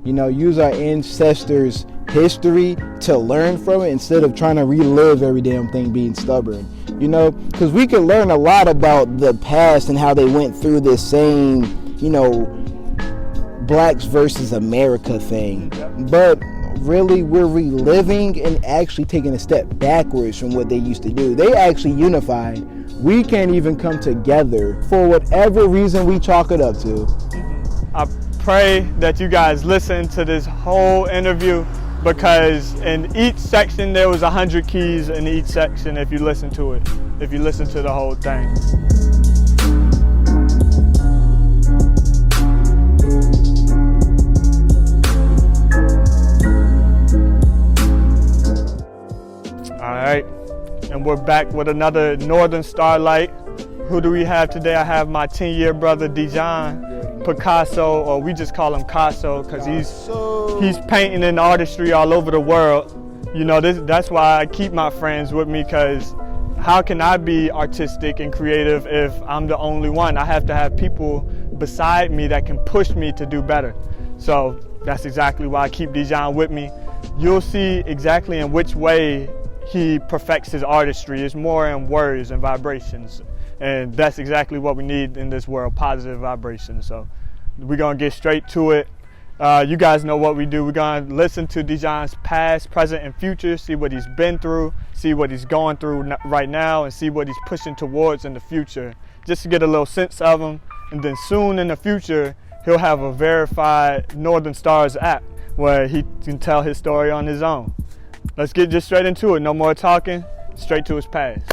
use our ancestors' history to learn from it instead of trying to relive every damn thing being stubborn. Because we can learn a lot about the past and how they went through this same, blacks versus America thing. But really, we're reliving and actually taking a step backwards from what they used to do. They actually unified. We can't even come together for whatever reason we chalk it up to. I pray that you guys listen to this whole interview, because in each section there was 100 keys in each section if you listen to it, if you listen to the whole thing. All right, and we're back with another Northern Starlight. Who do we have today? I have my 10-year brother Dijon Picasso, or we just call him Casso, because he's painting and artistry all over the world. That's why I keep my friends with me, because how can I be artistic and creative if I'm the only one? I have to have people beside me that can push me to do better. So that's exactly why I keep Dijon with me. You'll see exactly in which way he perfects his artistry. It's more in words and vibrations. And that's exactly what we need in this world, positive vibrations. So we're going to get straight to it. You guys know what we do. We're going to listen to Dijon's past, present, and future, see what he's been through, see what he's going through right now, and see what he's pushing towards in the future, just to get a little sense of him. And then soon in the future, he'll have a verified Northern Stars app where he can tell his story on his own. Let's get just straight into it. No more talking, straight to his past.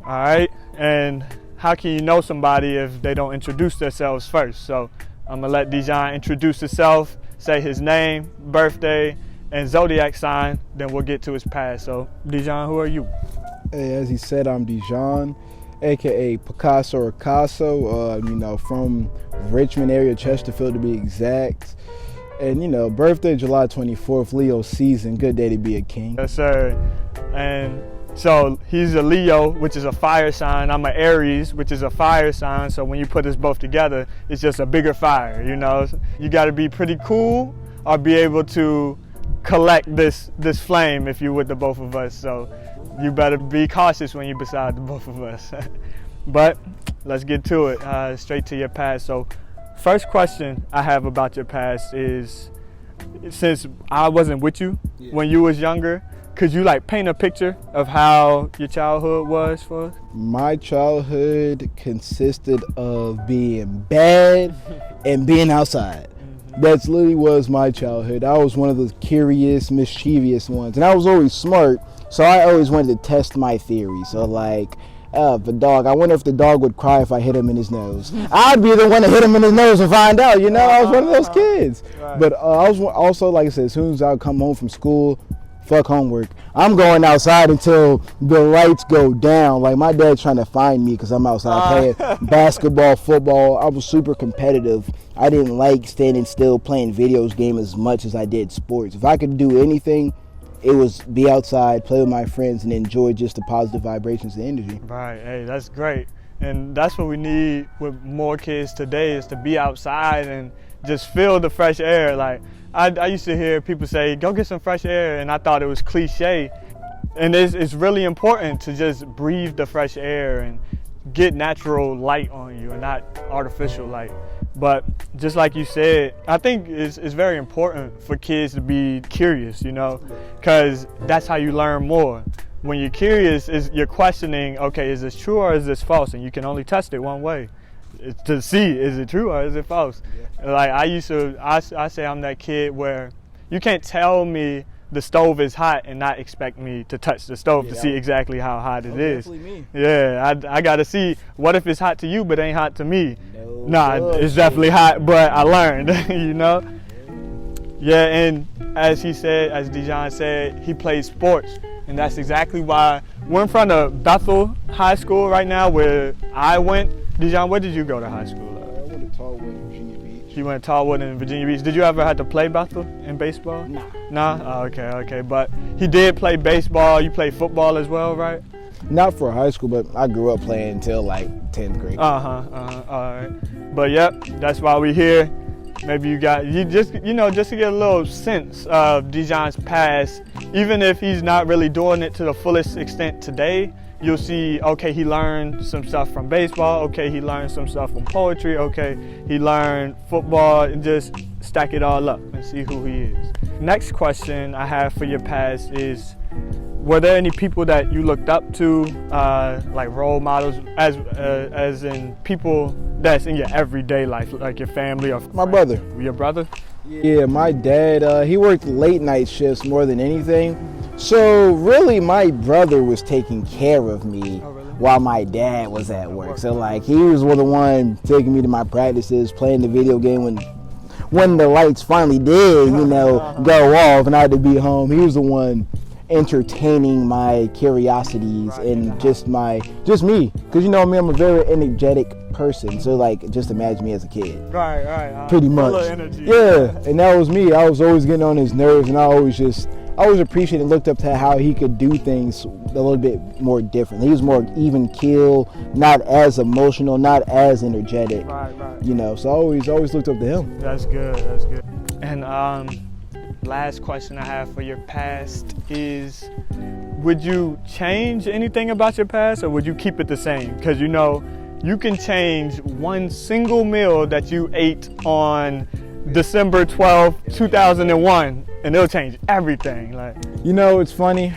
All right, and how can you know somebody if they don't introduce themselves first? So I'm gonna let Dijon introduce himself, say his name, birthday, and zodiac sign, then we'll get to his past. So Dijon, who are you? Hey, as he said, I'm Dijon, aka Picasso or Casso, from Richmond area, Chesterfield to be exact. And birthday July 24th, Leo season, good day to be a king. Yes, sir. And so he's a Leo, which is a fire sign. I'm an Aries, which is a fire sign. So when you put us both together, it's just a bigger fire, You got to be pretty cool or be able to collect this flame if you're with the both of us. So you better be cautious when you're beside the both of us. But let's get to it, straight to your past. So first question I have about your past is, since I wasn't with you when you was younger, could you paint a picture of how your childhood was for us? My childhood consisted of being bad and being outside. That's literally was my childhood. I was one of the curious, mischievous ones. And I was always smart, so I always wanted to test my theory. So the dog, I wonder if the dog would cry if I hit him in his nose. I'd be the one to hit him in his nose and find out, I was one of those kids. Right. But I was also, like I said, as soon as I would come home from school, fuck homework, I'm going outside until the lights go down. My dad's trying to find me because I'm outside playing basketball, football. I was super competitive. I didn't like standing still playing video games as much as I did sports. If I could do anything, it was be outside, play with my friends, and enjoy just the positive vibrations of the energy. Right, hey, that's great. And that's what we need with more kids today, is to be outside and just feel the fresh air. I used to hear people say, go get some fresh air, and I thought it was cliche. And it's really important to just breathe the fresh air and get natural light on you and not artificial light. But just like you said, I think it's very important for kids to be curious, because that's how you learn more. When you're curious, you're questioning, okay, is this true or is this false? And you can only test it one way, to see, is it true or is it false? Yeah. I say I'm that kid where you can't tell me the stove is hot and not expect me to touch the stove to see exactly how hot it is. Me. Yeah, I gotta see, what if it's hot to you but ain't hot to me? It's definitely hot, but I learned, Yeah, and as Dijon said, he plays sports. And that's exactly why we're in front of Bethel High School right now, where I went. Dijon, where did you go to high school? I went to Tallwood in Virginia Beach. You went to Tallwood in Virginia Beach. Did you ever have to play Bethel in baseball? Nah? Oh, okay. But he did play baseball. You played football as well, right? Not for high school, but I grew up playing until 10th grade. All right. But yep, that's why we're here. maybe you just to get a little sense of Dijon's past, even if he's not really doing it to the fullest extent today. You'll see, okay, he learned some stuff from baseball, okay, he learned some stuff from poetry, okay, he learned football, and just stack it all up and see who he is. Next question I have for your past is, were there any people that you looked up to, like role models, as in people that's in your everyday life, like your family or My brother. Your brother? Yeah, my dad, he worked late night shifts more than anything. So really my brother was taking care of me while my dad was at work. So like he was the one taking me to my practices, playing the video game when the lights finally did, go off and I had to be home. He was the one entertaining my curiosities and just me, because I'm a very energetic person, so like just imagine me as a kid. Right. Pretty much. Full of energy. Yeah, and that was me. I was always getting on his nerves, and I always appreciated and looked up to how he could do things a little bit more different. He was more even keel, not as emotional, not as energetic. Right. So I always looked up to him. That's good. And last question I have for your past is, would you change anything about your past, or would you keep it the same? Because you can change one single meal that you ate on December 12th, 2001, and it'll change everything. Like, it's funny.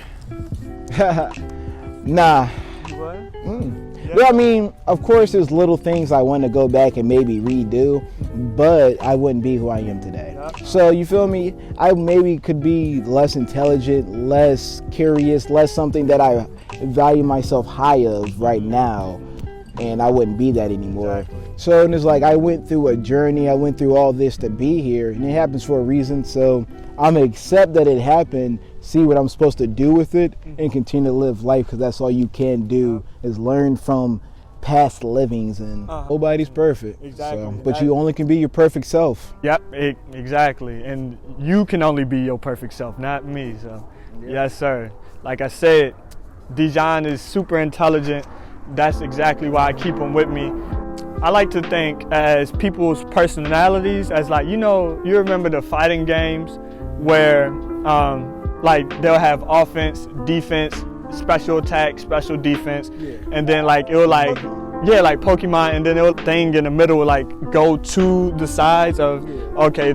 Nah. What? Yeah. Well, I mean, of course, there's little things I want to go back and maybe redo, but I wouldn't be who I am today. So you feel me? I maybe could be less intelligent, less curious, less something that I value myself high of right now, and I wouldn't be that anymore. Exactly. So it's like I went through a journey, I went through all this to be here, and it happens for a reason. So I'm gonna accept that it happened, see what I'm supposed to do with it, and continue to live life, because that's all you can do is learn from past livings, and nobody's perfect. Exactly. But you only can be your perfect self. Yep, exactly. And you can only be your perfect self, not me. So, yes, sir. Like I said, Dijon is super intelligent. That's exactly why I keep him with me. I like to think as people's personalities as like, you remember the fighting games where like they'll have offense, defense, special attack, special defense, and then like it'll like Pokemon, and then it'll thing in the middle will like go to the sides of okay,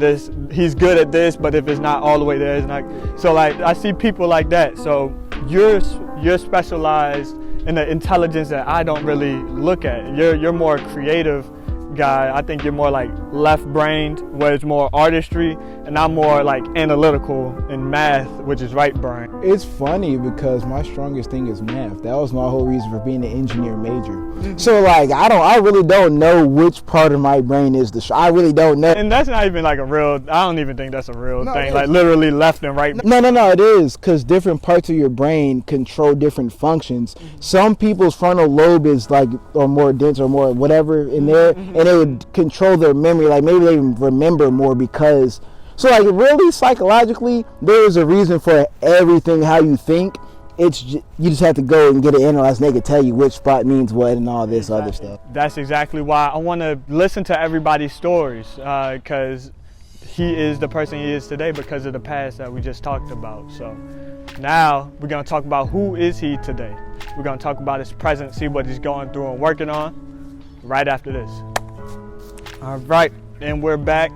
he's good at this, but if it's not all the way there, it's not. So like I see people like that. So you're specialized in the intelligence that I don't really look at. You're more creative guy. I think you're more like left-brained, where it's more artistry, and I'm more like analytical in math, which is right-brain. It's funny because my strongest thing is math. That was my whole reason for being an engineer major. So like I really don't know which part of my brain is I really don't know. And that's not even like I don't even think that's a real thing. It like is. Literally left and right. No, it is, because different parts of your brain control different functions. Some people's frontal lobe is like, or more dense or more whatever in there, and it would control their memory. Like maybe they remember more because, so like really psychologically, there is a reason for everything how you think. It's you just have to go and get it analyzed, and they can tell you which spot means what and all this other stuff. That's exactly why I want to listen to everybody's stories, because he is the person he is today because of the past that we just talked about. So now we're going to talk about who is he today. We're going to talk about his present, see what he's going through and working on right after this. All right, and we're back.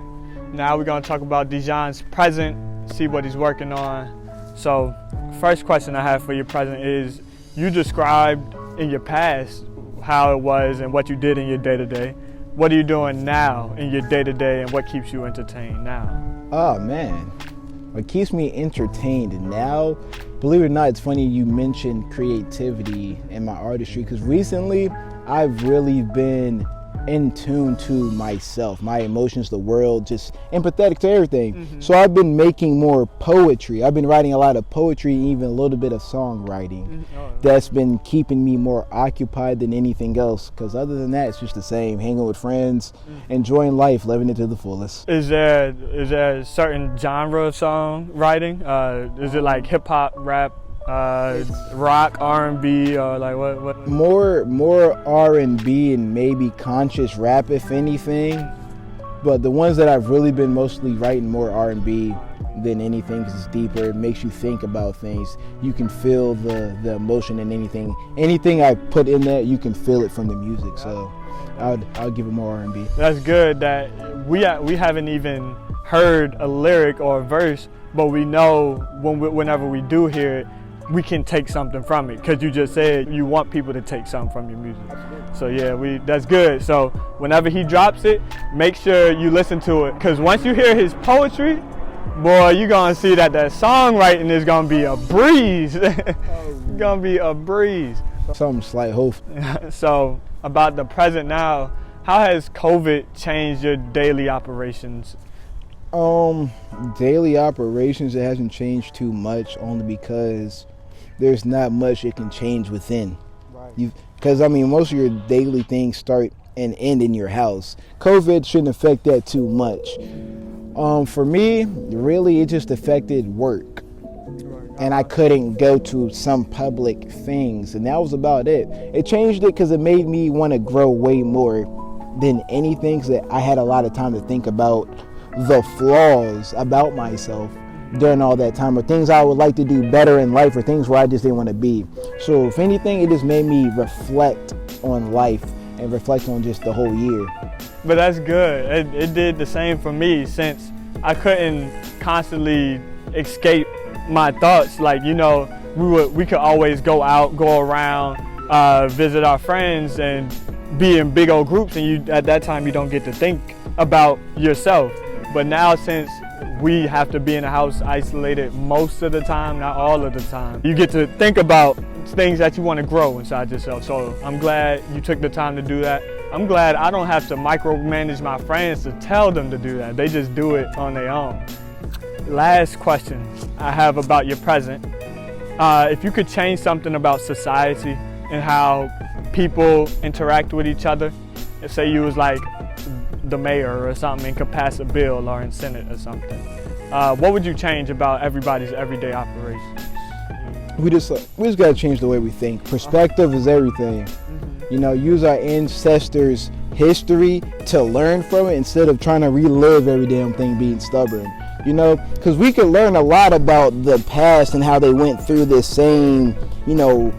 Now we're going to talk about Dijon's present, see what he's working on. So first question I have for your present is, you described in your past how it was and what you did in your day-to-day. What are you doing now in your day-to-day, and what keeps you entertained now? Oh man, what keeps me entertained now, believe it or not, it's funny you mentioned creativity and my artistry, because recently I've really been in tune to myself, my emotions, the world, just empathetic to everything. So I've been making more poetry. I've been writing a lot of poetry, even a little bit of songwriting. That's been keeping me more occupied than anything else, because other than that, it's just the same, hanging with friends, enjoying life, living it to the fullest. Is there a certain genre of songwriting? Is it like hip hop, rap, rock, R&B, or like what? More R&B and maybe conscious rap, if anything. But the ones that I've really been mostly writing more R&B than anything, because it's deeper. It makes you think about things. You can feel the emotion in anything. Anything I put in there, you can feel it from the music. So I'll give it more R&B. That's good that we haven't even heard a lyric or a verse, but we know whenever we do hear it, we can take something from it, because you just said you want people to take something from your music. So yeah, that's good. So whenever he drops it, make sure you listen to it, because once you hear his poetry, boy, you're gonna see that songwriting is gonna be a breeze. It's gonna be a breeze. Something slight hope. So about the present now, how has COVID changed your daily operations? Daily operations, it hasn't changed too much, only because there's not much it can change within. Right. Because I mean, most of your daily things start and end in your house. COVID shouldn't affect that too much. For me, really, it just affected work. And I couldn't go to some public things, and that was about it. It changed it because it made me want to grow way more than anything, because I had a lot of time to think about the flaws about myself during all that time, or things I would like to do better in life, or things where I just didn't want to be. So if anything, it just made me reflect on life and reflect on just the whole year. But that's good. It did the same for me, since I couldn't constantly escape my thoughts. Like, you know, we could always go out, go around, visit our friends, and be in big old groups, and at that time you don't get to think about yourself. But now, since we have to be in the house isolated most of the time, not all of the time, you get to think about things that you want to grow inside yourself. So I'm glad you took the time to do that. I'm glad I don't have to micromanage my friends to tell them to do that. They just do it on their own. Last question I have about your present. If you could change something about society and how people interact with each other, if say you was like the mayor or something and could pass a bill, or in Senate or something, what would you change about everybody's everyday operations? We just got to change the way we think. Perspective is everything. You know, use our ancestors' history to learn from it, instead of trying to relive every damn thing being stubborn. You know, because we could learn a lot about the past and how they went through this same, you know,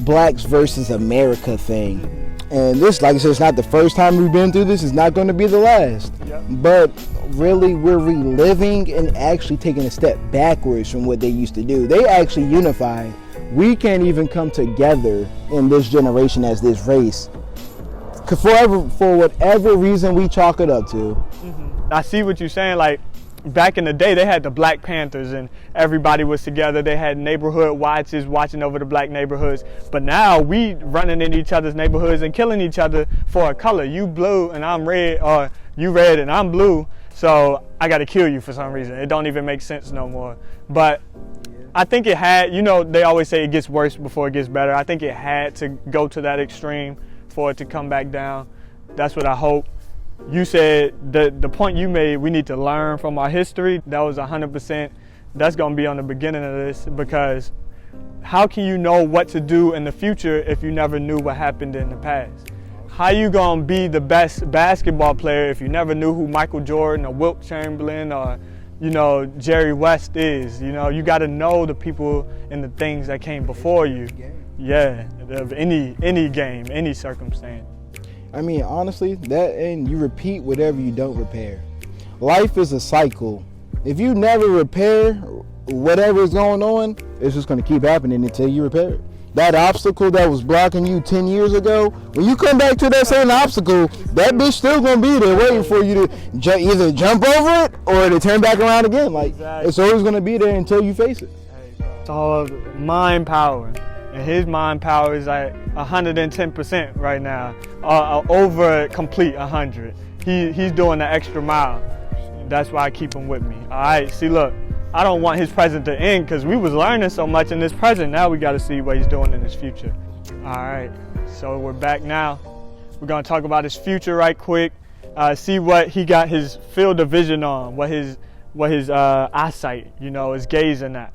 blacks versus America thing. And this, like I said, it's not the first time we've been through this. It's not going to be the last. Yep. But really, we're reliving and actually taking a step backwards from what they used to do. They actually unified. We can't even come together in this generation as this race. For whatever reason we chalk it up to. I see what you're saying. Like, back in the day, they had the Black Panthers and everybody was together. They had neighborhood watches watching over the black neighborhoods. But now we running in each other's neighborhoods and killing each other for a color. You blue and I'm red, or you red and I'm blue, so I got to kill you for some reason. It don't even make sense no more. But I think it had, you know, they always say it gets worse before it gets better. I think it had to go to that extreme for it to come back down. That's what I hope. You said the point you made, we need to learn from our history. That was 100%. That's going to be on the beginning of this, because how can you know what to do in the future if you never knew what happened in the past? How you going to be the best basketball player if you never knew who Michael Jordan or Wilt Chamberlain or, you know, Jerry West is? You know, you got to know the people and the things that came before you. Yeah, of any game, any circumstance. I mean, honestly, that, and you repeat whatever you don't repair. Life is a cycle. If you never repair whatever is going on, it's just going to keep happening until you repair it. That obstacle that was blocking you 10 years ago, when you come back to that same obstacle, that bitch still going to be there waiting for you to either jump over it or to turn back around again. Like, exactly. It's always going to be there until you face it. It's all mind power. And his mind power is like 110% right now, over complete 100. He's doing the extra mile. That's why I keep him with me. All right, see, look, I don't want his present to end, because we was learning so much in this present. Now we got to see what he's doing in his future. All right, so we're back now. We're gonna talk about his future right quick. See what he got his field of vision on, what his eyesight, you know, is gazing at.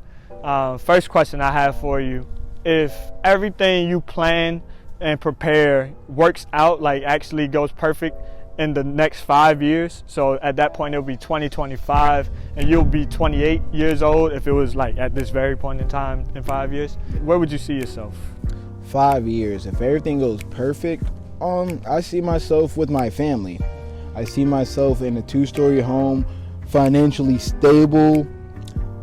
First question I have for you. If everything you plan and prepare works out, like actually goes perfect, in the next 5 years? So at that point it'll be 2025 and you'll be 28 years old if it was like at this very point in time in 5 years. Where would you see yourself? 5 years, if everything goes perfect, I see myself with my family. I see myself in a 2-story home, financially stable.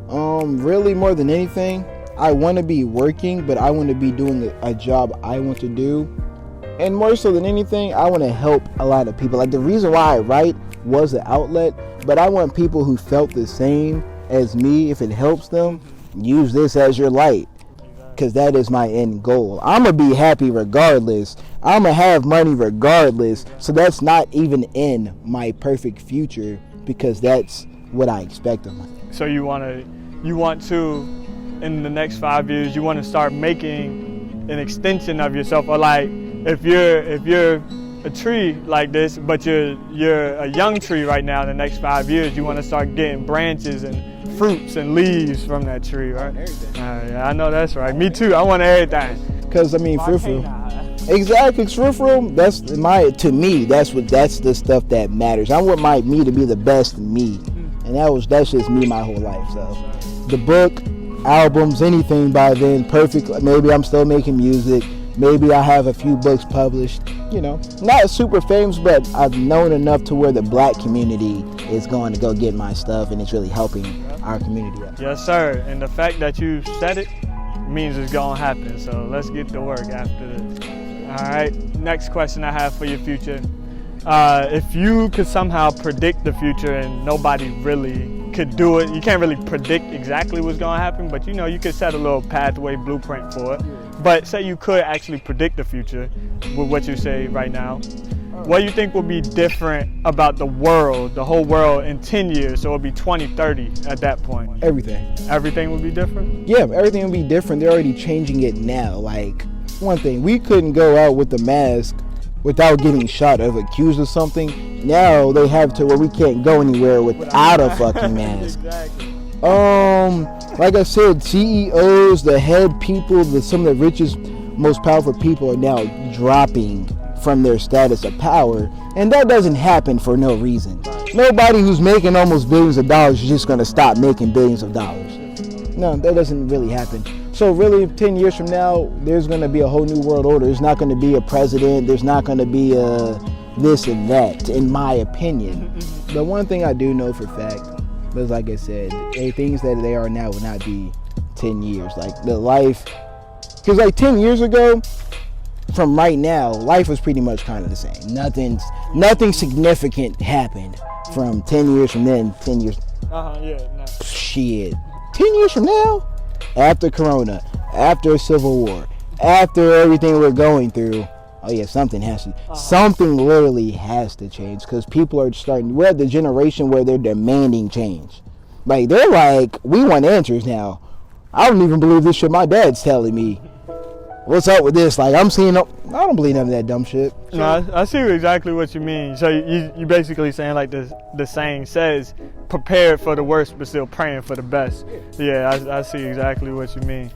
Really more than anything, I want to be working, but I want to be doing a job I want to do. And more so than anything, I want to help a lot of people. Like, the reason why I write was an outlet, but I want people who felt the same as me, if it helps them, use this as your light. Because that is my end goal. I'm going to be happy regardless. I'm going to have money regardless. So that's not even in my perfect future, because that's what I expect of myself. So you want to, in the next 5 years, you want to start making an extension of yourself, or like, if you're a tree like this, but you're a young tree right now, in the next 5 years, you want to start getting branches and fruits and leaves from that tree, right? Yeah, I know that's right. Me too. I want everything. Because I mean, for exactly, for that's to me. That's the stuff that matters. I want me to be the best me, and that's just me my whole life. So the book, albums, anything by then, perfect. Maybe I'm still making music. Maybe I have a few books published, not super famous, but I've known enough to where the black community is going to go get my stuff, and it's really helping our community out. Yes, sir. And the fact that you said it means it's going to happen. So let's get to work after this. All right. Next question I have for your future. If you could somehow predict the future and nobody really could do it, you can't really predict exactly what's going to happen, but you could set a little pathway, blueprint for it. But say you could actually predict the future with what you say right now, what do you think will be different about the whole world in 10 years? So it'll be 2030 at that point. Everything will be different? Yeah, everything will be different. They're already changing it now. Like, one thing, we couldn't go out with the mask without getting shot or accused of something. Now they have to where we can't go anywhere without a fucking mask. Exactly. Like I said, CEOs, the head people, some of the richest, most powerful people are now dropping from their status of power, and that doesn't happen for no reason. Nobody who's making almost billions of dollars is just going to stop making billions of dollars. No, that doesn't really happen. So really, 10 years from now, there's going to be a whole new world order. There's not going to be a president. There's not going to be a this and that, in my opinion. The one thing I do know for fact is, like I said, things that they are now will not be 10 years. Like the life, because like 10 years ago, from right now, life was pretty much kind of the same. Nothing significant happened from 10 years from then, 10 years. Shit. 10 years from now, after Corona, after Civil War, after everything we're going through, oh yeah, something literally has to change, because people are we're at the generation where they're demanding change. Like, they're like, we want answers now. I don't even believe this shit my dad's telling me. What's up with this? Like, I don't believe none of that dumb shit. No, I see exactly what you mean. So you basically saying, like the saying says, prepared for the worst but still praying for the best. Yeah, I see exactly what you mean.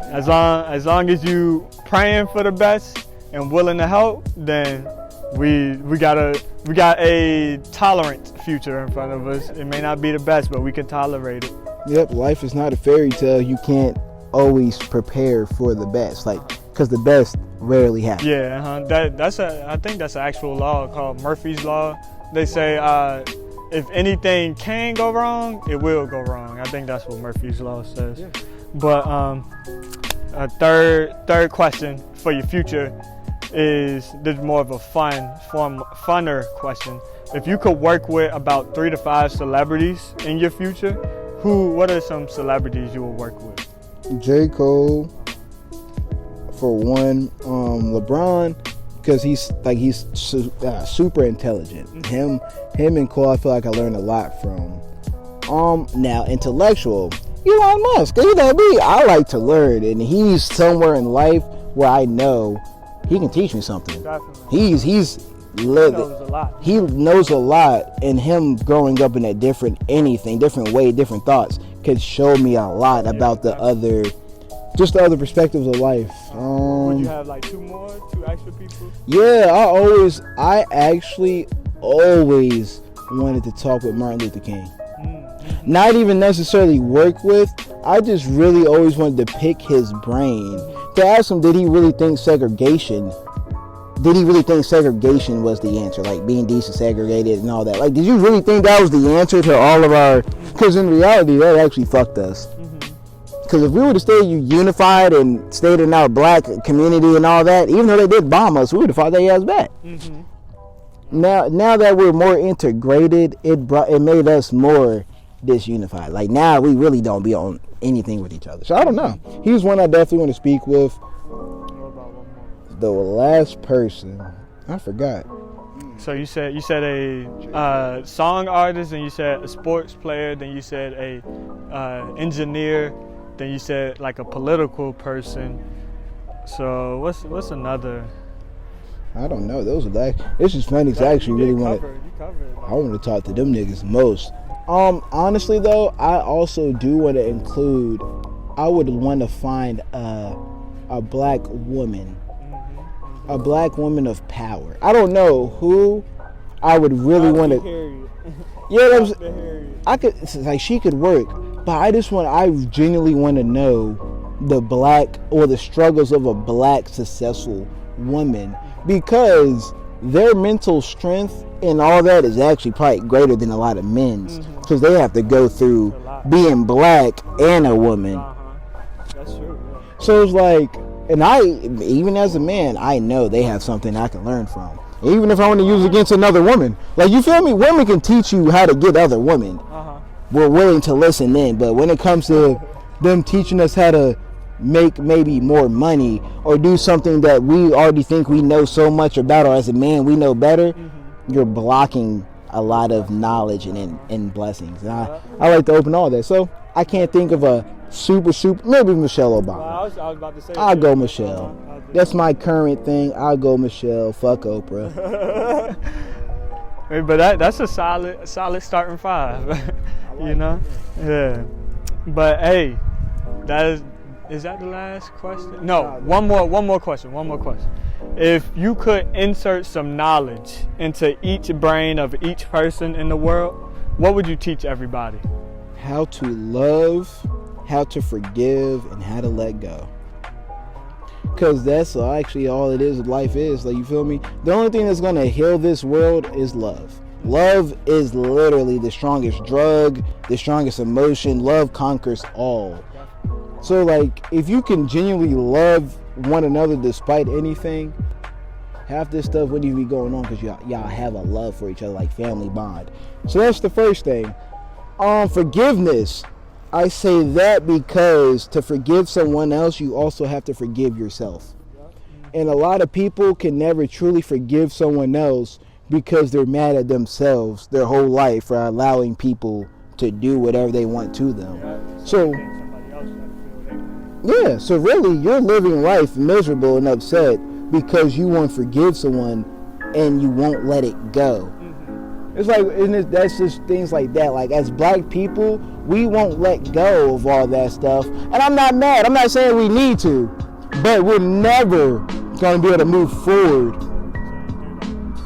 As long as you praying for the best and willing to help, then we got a tolerant future in front of us. It may not be the best, but we can tolerate it. Yep, life is not a fairy tale. You can't always prepare for the best, like, because the best rarely happens. Yeah, I think that's an actual law called Murphy's Law. They say if anything can go wrong, it will go wrong. I think that's what Murphy's Law says. Yeah. But a third question for your future is, this is more of a funner question. If you could work with about 3 to 5 celebrities in your future, what are some celebrities you will work with? J. Cole, for one. LeBron, because he's super intelligent. Him and Cole, I feel like I learned a lot from. Now intellectual, Elon Musk. Me, I like to learn, and he's somewhere in life where I know he can teach me something. Definitely. He knows a lot. He knows a lot, and him growing up in a different way, different thoughts, could show me a lot about the other perspectives of life. Would you have like two extra people? Yeah, I always wanted to talk with Martin Luther King. Not even necessarily work with. I just really always wanted to pick his brain to ask him, did he really think segregation was the answer, like being desegregated and all that? Like, did you really think that was the answer to all of our, because in reality that actually fucked us. Because if we would have stayed unified and stayed in our black community and all that, even though they did bomb us, we would have fought their ass back. Now that we're more integrated, it made us more disunified. Like, now we really don't be on anything with each other. So I don't know. He's one I definitely want to speak with. The last person, I forgot. So you said a song artist, and you said a sports player, then you said a engineer, then you said like a political person. So what's another? I don't know. Those are like, it's just funny because I actually really want to talk to them niggas most. Honestly though, I also do want to include, I would want to find a black woman. A black woman of power. I don't know who I would really want to. Yeah, I could, like, she could work, but I genuinely want to know the struggles of a black successful woman, because their mental strength and all that is actually probably greater than a lot of men's, because they have to go through being black and a woman. That's true. Yeah. So it's like, and even as a man, I know they have something I can learn from. Even if I want to use it against another woman. Like, you feel me? Women can teach you how to get other women. We're willing to listen in. But when it comes to them teaching us how to make maybe more money or do something that we already think we know so much about, or as a man we know better, you're blocking a lot of knowledge and blessings. And I like to open all that. So I can't think of a super, maybe Michelle Obama. I was about to say I'll go Michelle. That's my current thing. I'll go Michelle. Fuck Oprah. But that's a solid starting five. You know? Yeah. But hey, is that the last question? No, one more question. If you could insert some knowledge into each brain of each person in the world, what would you teach everybody? How to love, how to forgive, and how to let go. Because that's actually all it is, life is. Like, you feel me? The only thing that's going to heal this world is love. Love is literally the strongest drug, the strongest emotion. Love conquers all. So, like, if you can genuinely love one another despite anything, half this stuff wouldn't even be going on, because y'all have a love for each other, like family bond. So that's the first thing. Forgiveness. I say that because to forgive someone else, you also have to forgive yourself. And a lot of people can never truly forgive someone else because they're mad at themselves their whole life for allowing people to do whatever they want to them. So, yeah, so really you're living life miserable and upset because you won't forgive someone and you won't let it go. It's like, that's just things like that. Like, as black people, we won't let go of all that stuff. And I'm not mad. I'm not saying we need to. But we're never going to be able to move forward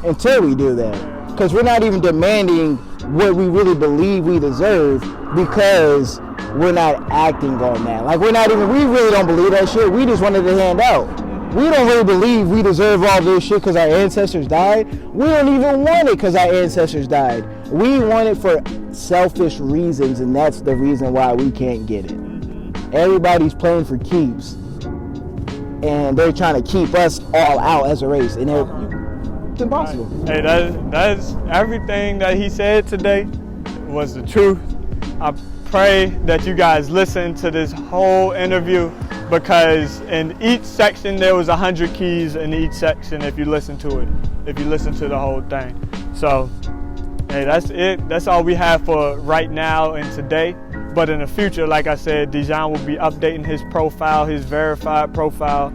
until we do that. Because we're not even demanding what we really believe we deserve, because we're not acting on that. Like, we really don't believe that shit. We just wanted to hand out. We don't really believe we deserve all this shit because our ancestors died. We don't even want it because our ancestors died. We want it for selfish reasons, and that's the reason why we can't get it. Everybody's playing for keeps, and they're trying to keep us all out as a race, and it's impossible. Hey, that's everything that he said today was the truth. I pray that you guys listen to this whole interview, because in each section there was 100 keys in each section if you listen to it, if you listen to the whole thing. So, hey, that's it. That's all we have for right now and today. But in the future, like I said, Dijon will be updating his profile, his verified profile,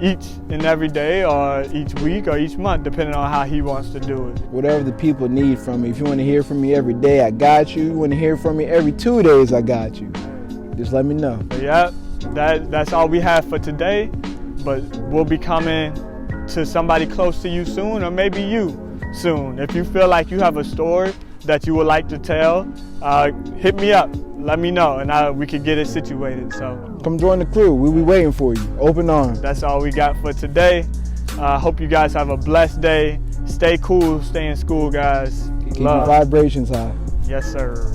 each and every day, or each week, or each month, depending on how he wants to do it. Whatever the people need from me. If you want to hear from me every day, I got you. You want to hear from me every 2 days, I got you. Just let me know. But yeah, that's all we have for today. But we'll be coming to somebody close to you soon, or maybe you. soon. If you feel like you have a story that you would like to tell, hit me up. Let me know, and we can get it situated. So come join the crew. We'll be waiting for you. Open arms. That's all we got for today. Hope you guys have a blessed day. Stay cool. Stay in school, guys. Keep your vibrations high. Yes, sir.